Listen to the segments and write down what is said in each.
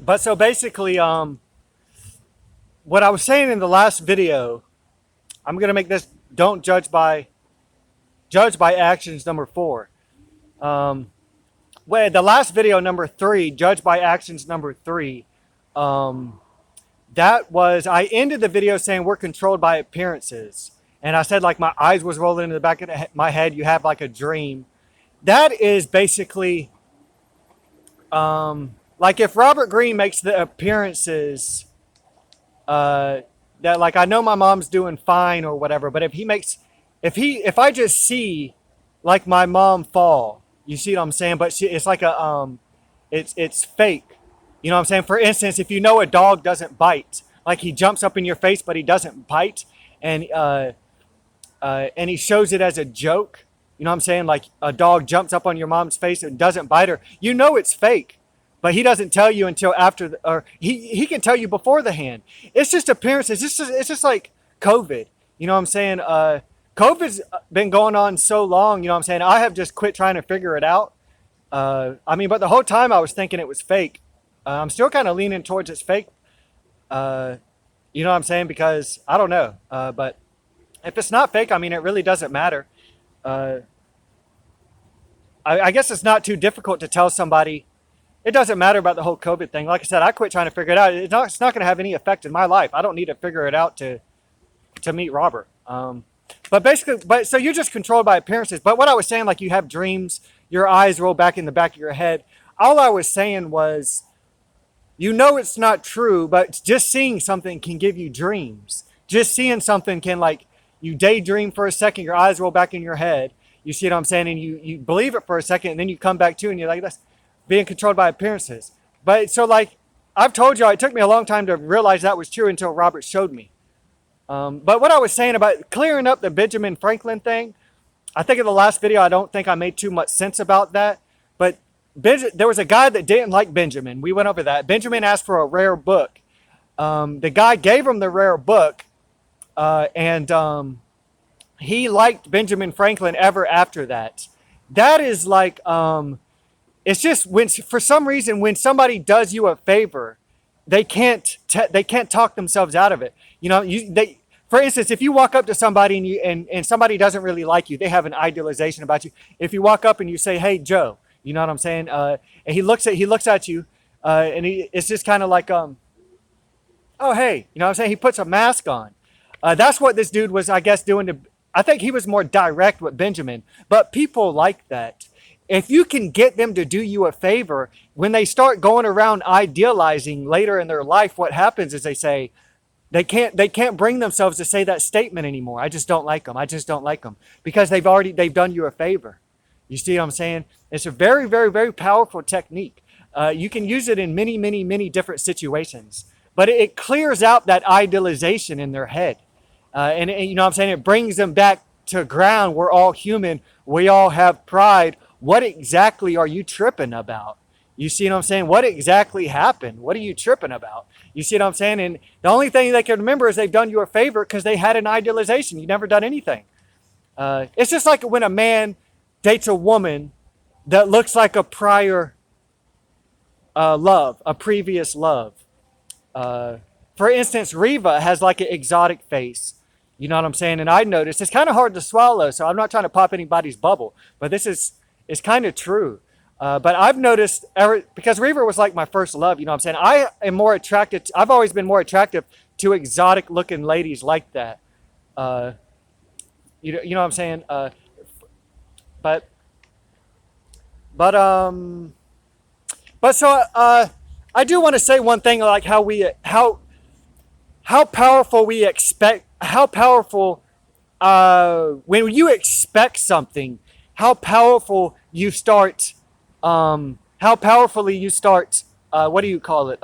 But so basically, what I was saying in the last video, I'm gonna make this don't judge by actions number 4. Um, well, the last video number 3, judge by actions number 3. Um, that was I ended the video saying we're controlled by appearances, and I said like my eyes was rolling in the back of my head. You have like a dream. That is basically like if Robert Greene makes the appearances that like I know my mom's doing fine or whatever, but if I just see like my mom fall, you see what I'm saying? But it's like it's fake. You know what I'm saying? For instance, if you know a dog doesn't bite, like he jumps up in your face but he doesn't bite, and he shows it as a joke. You know what I'm saying? Like a dog jumps up on your mom's face and doesn't bite her. You know it's fake, but he doesn't tell you until after, or he can tell you before the hand. It's just appearances. It's just like COVID. You know what I'm saying? COVID's been going on so long. You know what I'm saying? I have just quit trying to figure it out. But the whole time I was thinking it was fake. I'm still kind of leaning towards it's fake. You know what I'm saying? Because I don't know. But if it's not fake, I mean, it really doesn't matter. I guess it's not too difficult to tell somebody. It doesn't matter about the whole COVID thing. Like I said, I quit trying to figure it out. It's not going to have any effect in my life. I don't need to figure it out to meet Robert. But so you're just controlled by appearances. But what I was saying, like you have dreams, your eyes roll back in the back of your head. All I was saying was, you know, it's not true, but just seeing something can give you dreams. Just seeing something can, like, you daydream for a second, your eyes roll back in your head. You see what I'm saying? And you believe it for a second, and then you come back to, and you're like, that's being controlled by appearances. But so, like, I've told you, it took me a long time to realize that was true until Robert showed me. But what I was saying about clearing up the Benjamin Franklin thing, I think in the last video, I don't think I made too much sense about that. But there was a guy that didn't like Benjamin. We went over that. Benjamin asked for a rare book. The guy gave him the rare book, and he liked Benjamin Franklin ever after that. That is like, it's just for some reason, when somebody does you a favor, they can't talk themselves out of it. You know, for instance, if you walk up to somebody and somebody doesn't really like you, they have an idealization about you. If you walk up and you say, "Hey, Joe," you know what I'm saying? And he looks at you, and it's just kind of like, "Oh, hey," you know what I'm saying? He puts a mask on. That's what this dude was, I guess, doing to. I think he was more direct with Benjamin, but people like that. If you can get them to do you a favor, when they start going around idealizing later in their life, what happens is they say, they can't bring themselves to say that statement anymore. I just don't like them. I just don't like them, because they've done you a favor. You see what I'm saying? It's a very, very, very powerful technique. You can use it in many, many, many different situations, but it clears out that idealization in their head. And you know what I'm saying? It brings them back to ground. We're all human. We all have pride. What exactly are you tripping about? You see what I'm saying? What exactly happened? What are you tripping about? You see what I'm saying? And the only thing they can remember is they've done you a favor because they had an idealization. You've never done anything. It's just like when a man dates a woman that looks like a prior love, a previous love. For instance, Reva has like an exotic face. You know what I'm saying? And I noticed it's kind of hard to swallow, so I'm not trying to pop anybody's bubble, but it's kind of true. But I've noticed, because Reva was like my first love, you know what I'm saying? I've always been more attractive to exotic looking ladies like that. You know what I'm saying? But so I do want to say one thing, like how powerful when you expect something, how powerfully you start, what do you call it?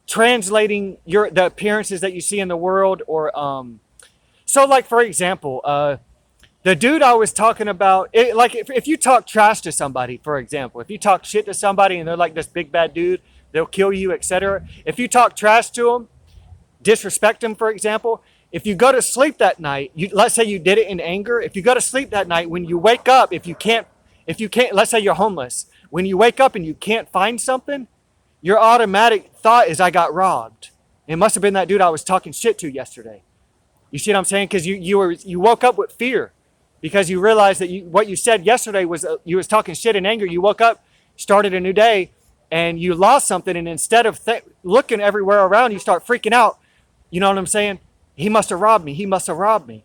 Translating the appearances that you see in the world, or, so like, for example, the dude I was talking about, like if you talk trash to somebody, for example, if you talk shit to somebody and they're like this big bad dude, they'll kill you, etc. If you talk trash to them, disrespect them, for example, if you go to sleep that night, let's say you did it in anger. If you go to sleep that night, when you wake up, if you can't, let's say you're homeless. When you wake up and you can't find something, your automatic thought is I got robbed. It must have been that dude I was talking shit to yesterday. You see what I'm saying? Because you woke up with fear because you realized that what you said yesterday was you was talking shit in anger. You woke up, started a new day, and you lost something. And instead of looking everywhere around, you start freaking out. You know what I'm saying? He must have robbed me. He must have robbed me.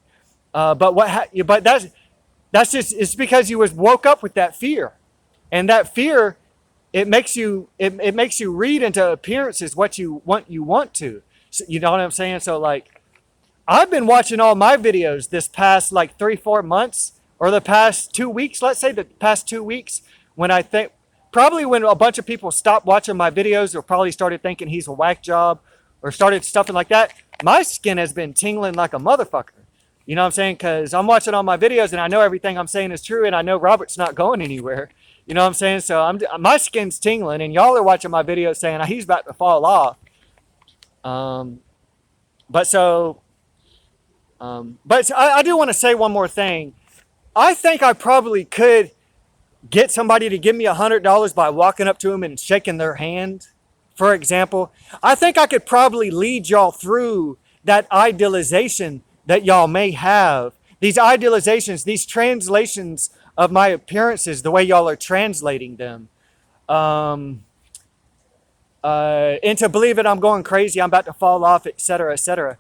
But that's just it's because you woke up with that fear, and that fear it makes you read into appearances what you want to. So, you know what I'm saying? So like, I've been watching all my videos this past like 3-4 months, or the past 2 weeks. Let's say the past 2 weeks, when I think probably when a bunch of people stopped watching my videos, or probably started thinking he's a whack job, or started stuffing like that. My skin has been tingling like a motherfucker. You know what I'm saying? Because I'm watching all my videos and I know everything I'm saying is true, and I know Robert's not going anywhere. You know what I'm saying? So my skin's tingling, and y'all are watching my videos saying he's about to fall off. But I do want to say one more thing. I think I probably could get somebody to give me $100 by walking up to them and shaking their hand. For example, I think I could probably lead y'all through that idealization that y'all may have. These idealizations, these translations of my appearances, the way y'all are translating them. Into believing I'm going crazy, I'm about to fall off, etc., etc.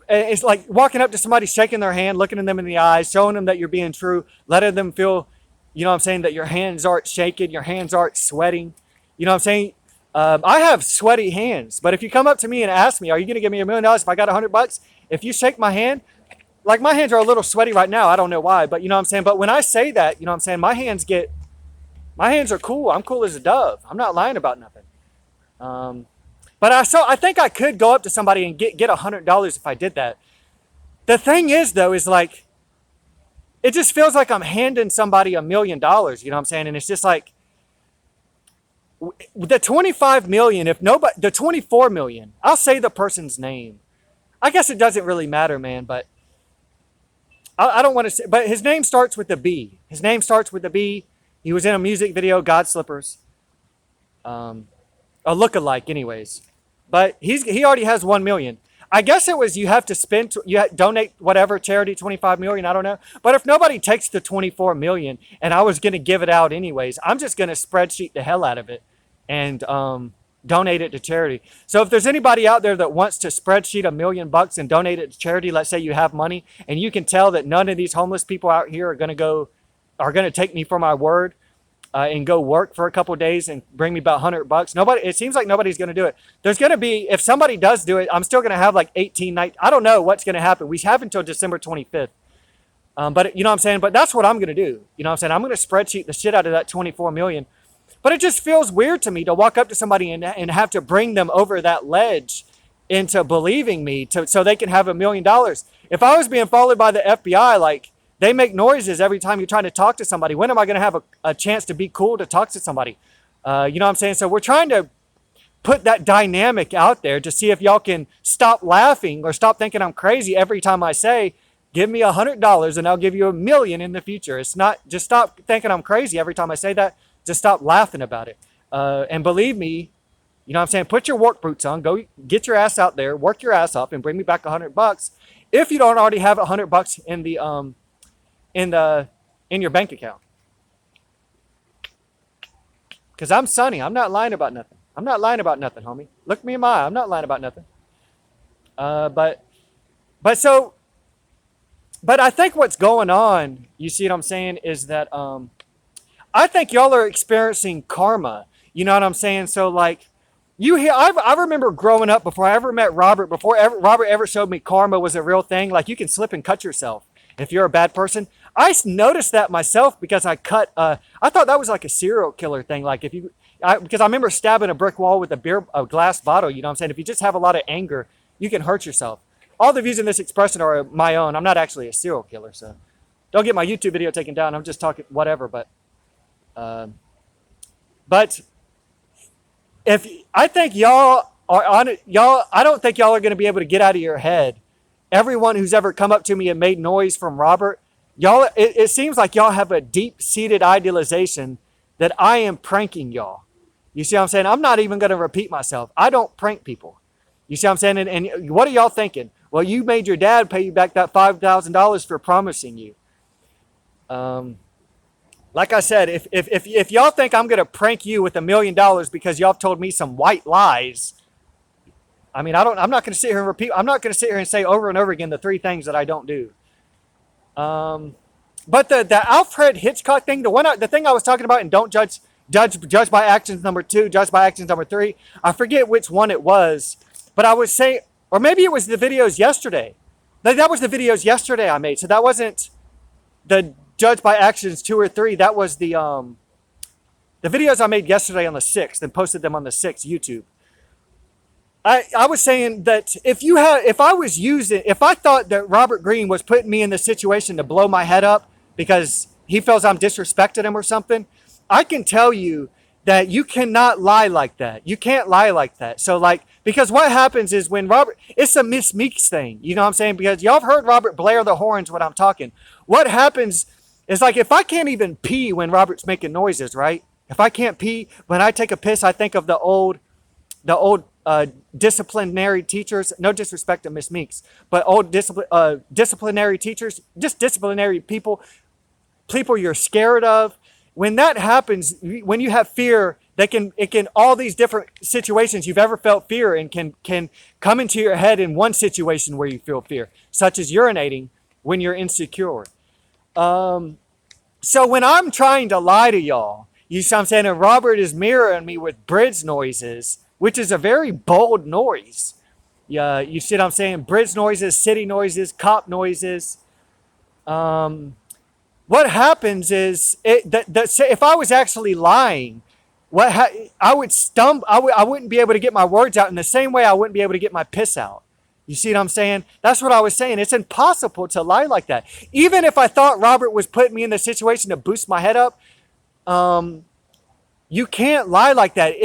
It's like walking up to somebody, shaking their hand, looking at them in the eyes, showing them that you're being true, letting them feel, you know what I'm saying, that your hands aren't shaking, your hands aren't sweating. You know what I'm saying? I have sweaty hands, but if you come up to me and ask me, are you going to give me $1 million if I got $100? If you shake my hand, like my hands are a little sweaty right now. I don't know why, but you know what I'm saying? But when I say that, you know what I'm saying? My hands are cool. I'm cool as a dove. I'm not lying about nothing. But I think I could go up to somebody and get $100 if I did that. The thing is, though, is like, it just feels like I'm handing somebody $1 million, you know what I'm saying? And it's just like, the 25 million, the 24 million, I'll say the person's name. I guess it doesn't really matter, man, but I don't want to say, but his name starts with a B. His name starts with a B. He was in a music video, God Slippers. A lookalike anyways. But he already has 1 million. I guess it was you have to donate whatever charity, 25 million, I don't know. But if nobody takes the 24 million and I was going to give it out anyways, I'm just going to spreadsheet the hell out of it and donate it to charity. So if there's anybody out there that wants to spreadsheet $1 million and donate it to charity, let's say you have money and you can tell that none of these homeless people out here are going to take me for my word and go work for a couple of days and bring me about $100. It seems like nobody's going to do it. There's going to be, if somebody does do it, I'm still going to have like 18 nights. I don't know what's going to happen. We have until December 25th. But you know what I'm saying? But that's what I'm going to do. You know what I'm saying? I'm going to spreadsheet the shit out of that 24 million. But it just feels weird to me to walk up to somebody and have to bring them over that ledge into believing me so they can have $1 million. If I was being followed by the FBI, like, they make noises every time you're trying to talk to somebody. When am I going to have a chance to be cool to talk to somebody? You know what I'm saying? So we're trying to put that dynamic out there to see if y'all can stop laughing or stop thinking I'm crazy every time I say, give me $100 and I'll give you $1 million in the future. It's not, just stop thinking I'm crazy every time I say that. Just stop laughing about it. And believe me, you know what I'm saying? Put your work boots on, go get your ass out there, work your ass off and bring me back $100 if you don't already have $100 in your bank account. Because I'm Sonny. I'm not lying about nothing. I'm not lying about nothing, homie. Look me in my eye. I'm not lying about nothing. But I think what's going on, you see what I'm saying, is that I think y'all are experiencing karma. You know what I'm saying? So like, I remember growing up before I ever met Robert, Robert ever showed me karma was a real thing. Like, you can slip and cut yourself if you're a bad person. I noticed that myself because I thought that was like a serial killer thing. Like because I remember stabbing a brick wall with a glass bottle. You know what I'm saying? If you just have a lot of anger, you can hurt yourself. All the views in this expression are my own. I'm not actually a serial killer, so don't get my YouTube video taken down. I'm just talking whatever. But if I think y'all are on it, I don't think y'all are going to be able to get out of your head. Everyone who's ever come up to me and made noise from Robert, y'all, it seems like y'all have a deep-seated idealization that I am pranking y'all. You see what I'm saying? I'm not even going to repeat myself. I don't prank people. You see what I'm saying? And what are y'all thinking? Well, you made your dad pay you back that $5,000 for promising you. Like I said, if y'all think I'm going to prank you with $1 million because y'all told me some white lies, I mean, I'm not going to sit here and repeat. I'm not going to sit here and say over and over again the 3 things that I don't do. But the Alfred Hitchcock thing, the thing I was talking about, and don't judge by actions number 2, judge by actions number 3. I forget which one it was, but I was saying, or maybe it was the videos yesterday. That was the videos yesterday I made. So that wasn't the judge by actions 2 or 3. That was the videos I made yesterday on the 6th and posted them on the 6th YouTube. I was saying that if I thought that Robert Greene was putting me in the situation to blow my head up because he feels I'm disrespecting him or something, I can tell you that you cannot lie like that. You can't lie like that. So because what happens is when it's a Miss Meeks thing, you know what I'm saying? Because y'all have heard Robert blare the horns when I'm talking. What happens is if I can't even pee when Robert's making noises, right? If I can't pee, when I take a piss, I think of the old disciplinary teachers, no disrespect to Miss Meeks, but old disciplinary teachers, just disciplinary people you're scared of. When that happens, when you have fear, it can all these different situations you've ever felt fear and can come into your head in one situation where you feel fear, such as urinating when you're insecure. So when I'm trying to lie to y'all, you see what I'm saying, and Robert is mirroring me with bridge noises, which is a very bold noise. Yeah, you see what I'm saying? Bridge noises, city noises, cop noises. What happens is if I was actually lying, I would stumble. I wouldn't be able to get my words out in the same way I wouldn't be able to get my piss out. You see what I'm saying? That's what I was saying. It's impossible to lie like that. Even if I thought Robert was putting me in the situation to boost my head up, you can't lie like that.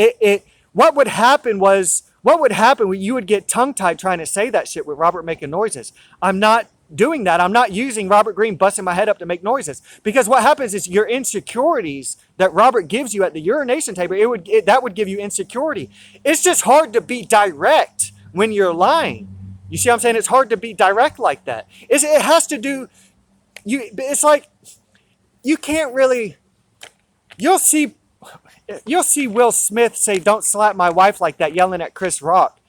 What would happen? You would get tongue-tied trying to say that shit with Robert making noises. I'm not doing that. I'm not using Robert Greene busting my head up to make noises, because what happens is your insecurities that Robert gives you at the urination table, that would give you insecurity. It's just hard to be direct when you're lying. You see what I'm saying? It's hard to be direct like that. It has to do. It's like you can't really. You'll see Will Smith say, "Don't slap my wife like that," yelling at Chris Rock.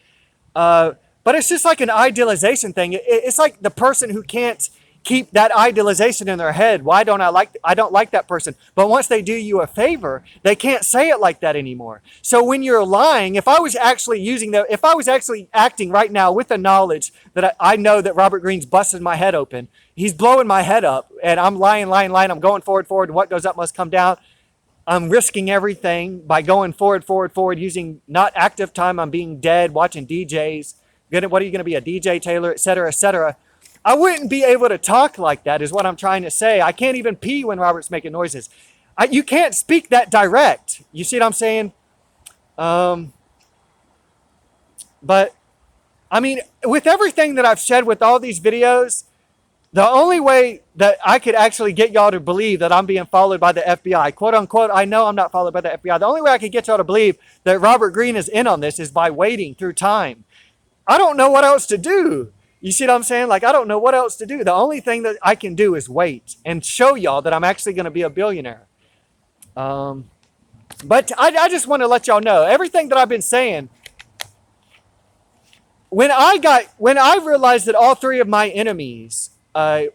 But it's just like an idealization thing. It's like the person who can't keep that idealization in their head. I don't like that person. But once they do you a favor, they can't say it like that anymore. So when you're lying, if I was actually acting right now with the knowledge that I know that Robert Greene's busting my head open, he's blowing my head up, and I'm lying, I'm going forward, and what goes up must come down. I'm risking everything by going forward, using not active time. I'm being dead, watching DJs. What are you going to be, a DJ, Taylor, et cetera, et cetera. I wouldn't be able to talk like that is what I'm trying to say. I can't even pee when Robert's making noises. You can't speak that direct. You see what I'm saying? But, I mean, with everything that I've said with all these videos, the only way that I could actually get y'all to believe that I'm being followed by the FBI, quote unquote, I know I'm not followed by the FBI. The only way I could get y'all to believe that Robert Greene is in on this is by waiting through time. I don't know what else to do. You see what I'm saying? I don't know what else to do. The only thing that I can do is wait and show y'all that I'm actually going to be a billionaire. But I just want to let y'all know everything that I've been saying. When I realized that all 3 of my enemies, I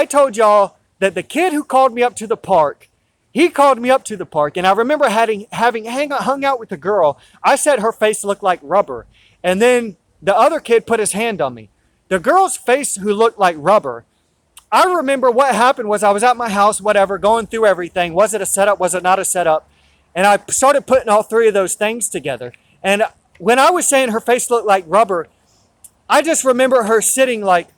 told y'all that the kid who called me up to the park, he called me up to the park, and I remember having hung out with the girl. I said her face looked like rubber. And then the other kid put his hand on me. The girl's face who looked like rubber. I remember what happened was I was at my house, whatever, going through everything. Was it a setup? Was it not a setup? And I started putting all 3 of those things together. And when I was saying her face looked like rubber, I just remember her sitting like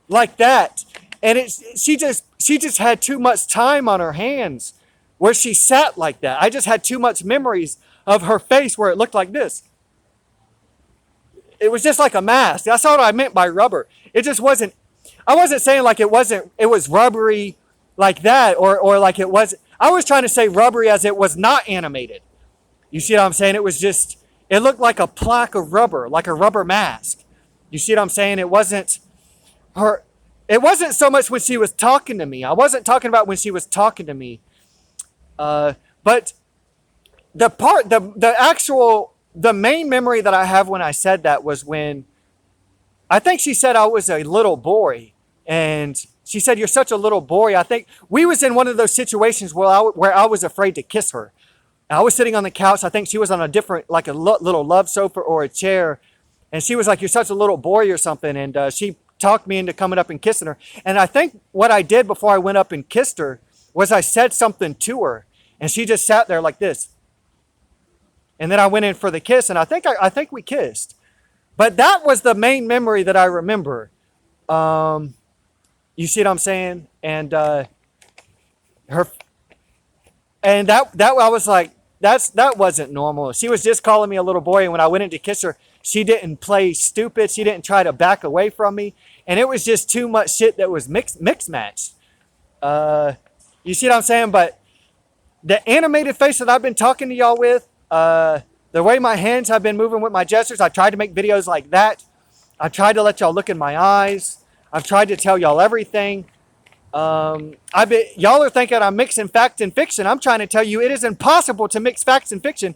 that. And she just had too much time on her hands where she sat like that. I just had too much memories of her face where it looked like this. It was just like a mask. That's what I meant by rubber. It just wasn't, I wasn't saying it was rubbery like that, or like it was, I was trying to say rubbery as it was not animated. You see what I'm saying? It was just, it looked like a plaque of rubber, like a rubber mask. You see what I'm saying? It wasn't her. It wasn't so much when she was talking to me. I wasn't talking about when she was talking to me. But the main memory that I have when I said that was when I think she said I was a little boy, and she said, "You're such a little boy." I think we was in one of those situations where I was afraid to kiss her. I was sitting on the couch. I think she was on a different, like a little love sofa or a chair, and she was like, "You're such a little boy" or something, and she talked me into coming up and kissing her. And I think what I did before I went up and kissed her was I said something to her, and she just sat there like this. And then I went in for the kiss, and I think we kissed. But that was the main memory that I remember. You see what I'm saying? And her, and that I was like, that wasn't normal. She was just calling me a little boy, and when I went in to kiss her, she didn't play stupid. She didn't try to back away from me, and it was just too much shit that was mixed matched. You see what I'm saying? But the animated face that I've been talking to y'all with, the way my hands have been moving with my gestures, I tried to make videos like that. I tried to let y'all look in my eyes. I've tried to tell y'all everything. Y'all are thinking I'm mixing fact and fiction. I'm trying to tell you it is impossible to mix facts and fiction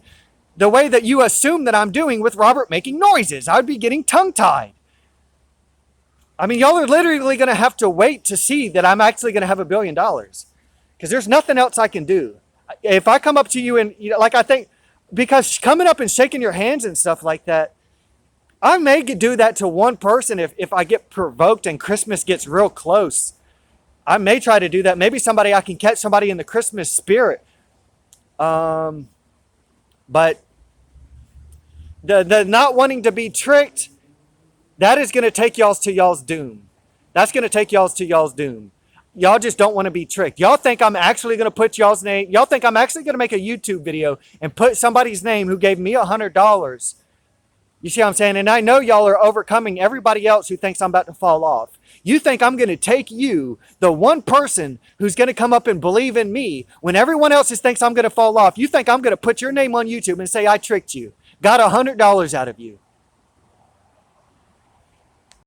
the way that you assume that I'm doing with Robert making noises. I'd be getting tongue-tied. I mean, y'all are literally going to have to wait to see that I'm actually going to have $1 billion. Because there's nothing else I can do. If I come up to you and, like I think, because coming up and shaking your hands and stuff like that, I may do that to one person if I get provoked and Christmas gets real close. I may try to do that. Maybe I can catch somebody in the Christmas spirit. But the not wanting to be tricked, that is going to take y'all to y'all's doom. That's going to take y'all to y'all's doom. Y'all just don't want to be tricked. Y'all think I'm actually going to put y'all's name. Y'all think I'm actually going to make a YouTube video and put somebody's name who gave me $100. You see what I'm saying? And I know y'all are overcoming everybody else who thinks I'm about to fall off. You think I'm going to take you, the one person who's going to come up and believe in me, when everyone else thinks I'm going to fall off. You think I'm going to put your name on YouTube and say I tricked you, got $100 out of you.